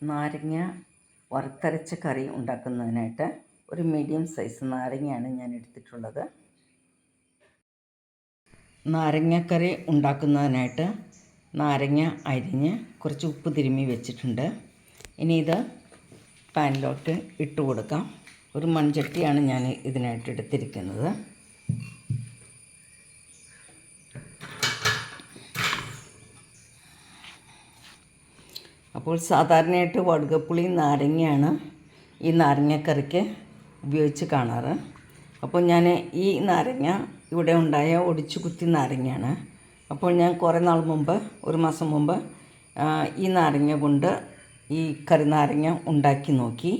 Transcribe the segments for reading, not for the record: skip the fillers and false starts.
നാരങ്ങ വറുത്തരച്ച കറി ഉണ്ടാക്കുന്നതിനായിട്ട് ഒരു മീഡിയം സൈസ് നാരങ്ങയാണ് ഞാൻ എടുത്തിട്ടുള്ളത്. നാരങ്ങക്കറി ഉണ്ടാക്കുന്നതിനായിട്ട് നാരങ്ങ അരിഞ്ഞ് കുറച്ച് ഉപ്പ് തിരുമ്മി വെച്ചിട്ടുണ്ട്. ഇനി ഇത് പാനിലോട്ട് ഇട്ട് കൊടുക്കാം. ഒരു മൺചട്ടിയാണ് ഞാൻ ഇതിനായിട്ട് എടുത്തിരിക്കുന്നത്. അപ്പോൾ സാധാരണയായിട്ട് വടുകപ്പുളി നാരങ്ങയാണ് ഈ നാരങ്ങക്കറിക്ക് ഉപയോഗിച്ച് കാണാറ്. അപ്പോൾ ഞാൻ ഈ നാരങ്ങ ഇവിടെ ഉണ്ടായ ഒടിച്ചു കുത്തി നാരങ്ങയാണ്. അപ്പോൾ ഞാൻ കുറേ നാൾ മുമ്പ്, ഒരു മാസം മുമ്പ് ഈ നാരങ്ങ കൊണ്ട് ഈ കറി നാരങ്ങ ഉണ്ടാക്കി നോക്കി,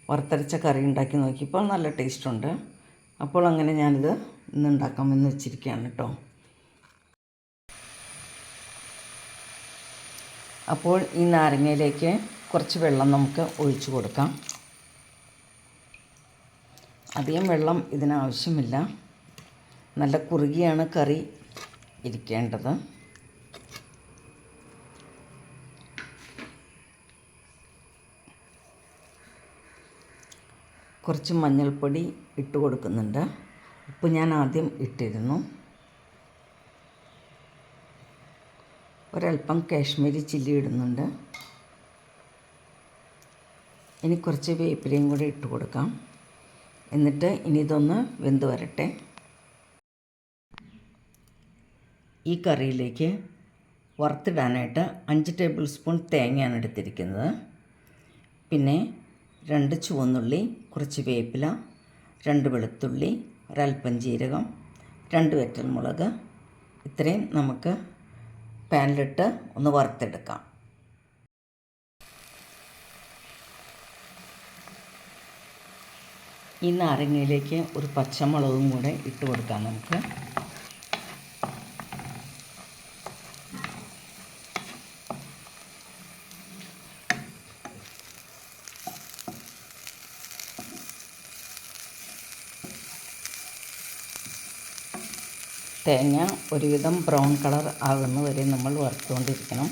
വറുത്തരച്ച കറി ഉണ്ടാക്കി നോക്കിയപ്പോൾ നല്ല ടേസ്റ്റുണ്ട്. അപ്പോൾ അങ്ങനെ ഞാനിത് ഇന്ന് ഉണ്ടാക്കാമെന്ന് വെച്ചിരിക്കുകയാണ് കേട്ടോ. അപ്പോൾ ഈ നാരങ്ങയിലേക്ക് കുറച്ച് വെള്ളം നമുക്ക് ഒഴിച്ചു കൊടുക്കാം. അധികം വെള്ളം ഇതിനാവശ്യമില്ല. നല്ല കുറുകിയാണ് കറി ഇരിക്കേണ്ടത്. കുറച്ച് മഞ്ഞൾപ്പൊടി ഇട്ട് കൊടുക്കുന്നുണ്ട്. ഉപ്പ് ഞാൻ ആദ്യം ഇട്ടിരുന്നു. ഒരല്പം കാശ്മീരി ചില്ലി ഇടുന്നുണ്ട്. ഇനി കുറച്ച് വേപ്പിലയും കൂടി ഇട്ട് കൊടുക്കാം. എന്നിട്ട് ഇനി ഇതൊന്ന് വെന്ത് വരട്ടെ. ഈ കറിയിലേക്ക് വറുത്തിടാനായിട്ട് 5 ടേബിൾ സ്പൂൺ തേങ്ങയാണ് എടുത്തിരിക്കുന്നത്. പിന്നെ 2 ചുവന്നുള്ളി, കുറച്ച് വേപ്പില, 2 വെളുത്തുള്ളി, ഒരല്പം ജീരകം, 2 വറ്റൽമുളക്, ഇത്രയും നമുക്ക് പാനിലിട്ട് ഒന്ന് വറുത്തെടുക്കാം. ഈ നാരങ്ങയിലേക്ക് ഒരു പച്ചമുളകും കൂടെ ഇട്ട് കൊടുക്കാം നമുക്ക്. തേങ്ങ ഒരുവിധം ബ്രൗൺ കളർ ആകുന്നവരെ നമ്മൾ വറുത്തുകൊണ്ടിരിക്കണം.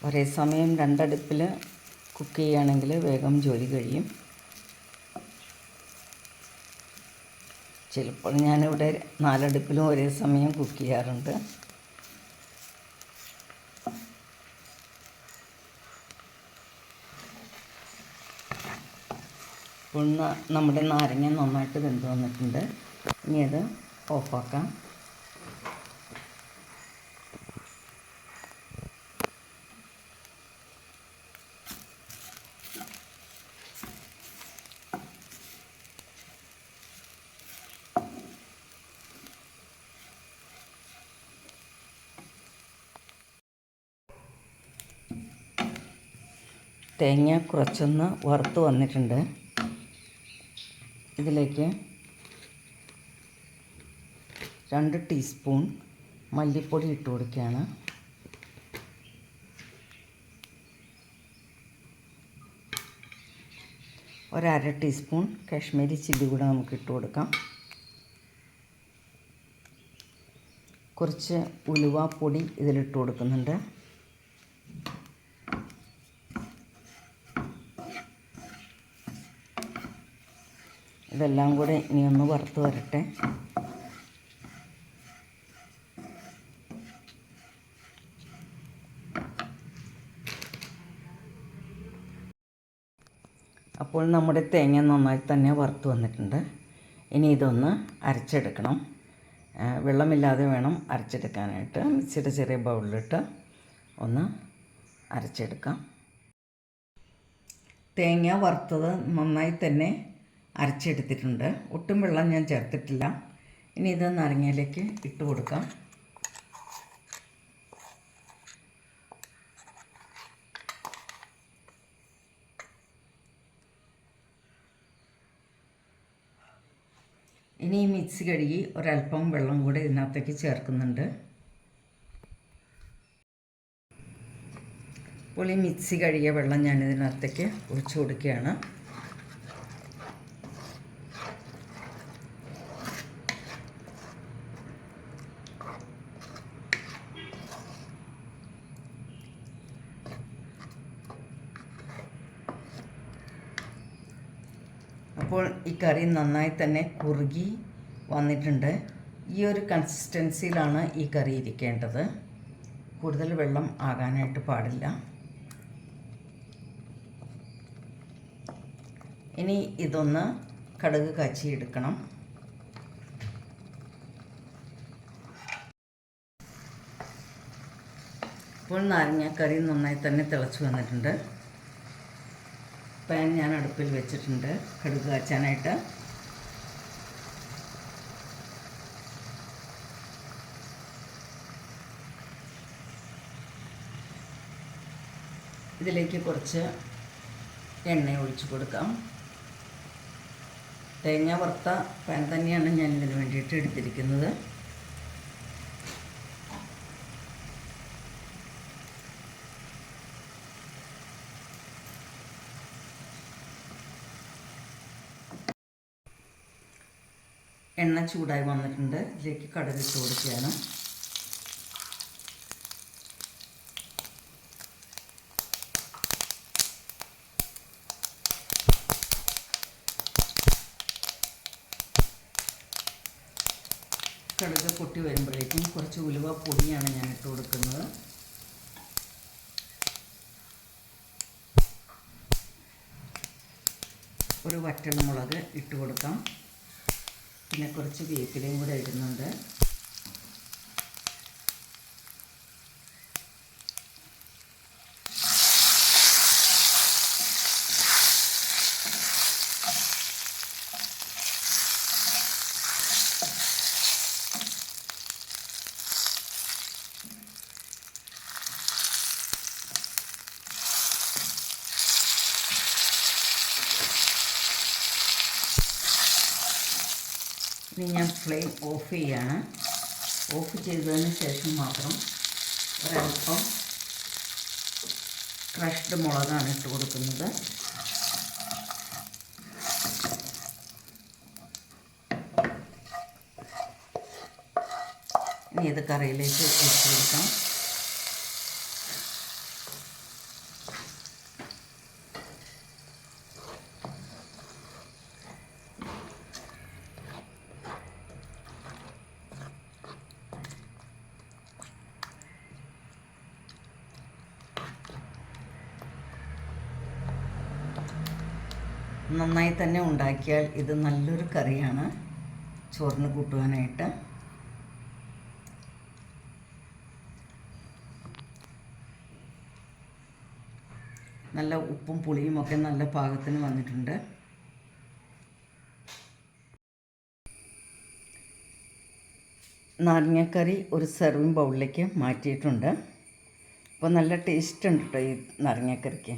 ഒരേ സമയം 2 അടുപ്പിൽ കുക്ക് ചെയ്യുകയാണെങ്കിൽ വേഗം ജോലി കഴിയും. ചിലപ്പോൾ ഞാനിവിടെ 4 അടുപ്പിലും ഒരേ സമയം കുക്ക് ചെയ്യാറുണ്ട്. ഇപ്പോൾ നമ്മുടെ നാരങ്ങ നന്നായിട്ട് വെന്ത് വന്നിട്ടുണ്ട്. ഇനി അത് ഓഫാക്കാം. തേങ്ങ കുറച്ചൊന്ന് വറുത്ത് വന്നിട്ടുണ്ട്. ഇതിലേക്ക് 2 ടീസ്പൂൺ മല്ലിപ്പൊടി ഇട്ട് കൊടുക്കുകയാണ്. ഒരു1/2 ടീസ്പൂൺ കാശ്മീരി ചില്ലി കൂടെ നമുക്ക് ഇട്ട് കൊടുക്കാം. കുറച്ച് ഉലുവാപ്പൊടി ഇതിലിട്ട് കൊടുക്കുന്നുണ്ട്. ഇതെല്ലാം കൂടെ ഇനി ഒന്ന് വറുത്ത് വരട്ടെ. അപ്പോൾ നമ്മുടെ തേങ്ങ നന്നായി തന്നെ വറുത്ത് വന്നിട്ടുണ്ട്. ഇനി ഇതൊന്ന് അരച്ചെടുക്കണം. വെള്ളമില്ലാതെ വേണം അരച്ചെടുക്കാനായിട്ട്. മിക്സിയുടെ ചെറിയ ബൗളിലിട്ട് ഒന്ന് അരച്ചെടുക്കാം. തേങ്ങ വറുത്തത് നന്നായി തന്നെ അരച്ചെടുത്തിട്ടുണ്ട്. ഒട്ടും വെള്ളം ഞാൻ ചേർത്തിട്ടില്ല. ഇനി ഇത് നാരങ്ങയിലേക്ക് ഇട്ട് കൊടുക്കാം. ഇനി ഈ മിക്സി കഴുകി ഒരല്പം വെള്ളം കൂടെ ഇതിനകത്തേക്ക് ചേർക്കുന്നുണ്ട്. അപ്പോൾ ഈ മിക്സി കഴുകിയ വെള്ളം ഞാൻ ഇതിനകത്തേക്ക് ഒഴിച്ചു കൊടുക്കുകയാണ്. അപ്പോൾ ഈ കറി നന്നായി തന്നെ കുറുകി വന്നിട്ടുണ്ട്. ഈ ഒരു കൺസിസ്റ്റൻസിയിലാണ് ഈ കറി ഇരിക്കേണ്ടത്. കൂടുതൽ വെള്ളം ആകാനായിട്ട് പാടില്ല. ഇനി ഇതൊന്ന് കടുക് കാച്ചിയെടുക്കണം. ഇപ്പോൾ നാരങ്ങാക്കറി നന്നായി തന്നെ തിളച്ച് വന്നിട്ടുണ്ട്. പാൻ ഞാൻ അടുപ്പിൽ വെച്ചിട്ടുണ്ട് കടുക് കാച്ചാനായിട്ട്. ഇതിലേക്ക് കുറച്ച് എണ്ണ ഒഴിച്ച് കൊടുക്കാം. തേങ്ങ വറുത്ത പാൻ തന്നെയാണ് ഞാൻ ഇതിന് വേണ്ടിയിട്ട് എടുത്തിരിക്കുന്നത്. എണ്ണ ചൂടായി വന്നിട്ടുണ്ട്. ഇതിലേക്ക് കടുക് ഇട്ട് കൊടുക്കുകയാണ്. കടുക് പൊട്ടി വരുമ്പോഴേക്കും കുറച്ച് ഉലുവ പൊടിയാണ് ഞാൻ ഇട്ട് കൊടുക്കുന്നത്. ഒരു വറ്റൽമുളക് ഇട്ട് കൊടുക്കാം. പിന്നെ കുറച്ച് വേപ്പിലയും കൂടെ ഇടുന്നുണ്ട്. ഇനി ഞാൻ ഫ്ലെയിം ഓഫ് ചെയ്യാണ്. ഓഫ് ചെയ്തതിന് ശേഷം മാത്രം ഒരല്പം ക്രഷ്ഡ് മുളകാണ് ഇട്ട് കൊടുക്കുന്നത്. ഇനി ഇത് കറിയിലേക്ക് ഒഴിച്ച് കൊടുക്കാം. നന്നായി തന്നെ ഉണ്ടാക്കിയാൽ ഇത് നല്ലൊരു കറിയാണ് ചോറിന് കൂട്ടുവാനായിട്ട്. നല്ല ഉപ്പും പുളിയും ഒക്കെ നല്ല പാകത്തിന് വന്നിട്ടുണ്ട്. നാരങ്ങക്കറി ഒരു സെർവിങ് ബൗളിലേക്ക് മാറ്റിയിട്ടുണ്ട്. അപ്പോൾ നല്ല ടേസ്റ്റ് ഉണ്ട് കേട്ടോ ഈ നാരങ്ങക്കറിക്ക്.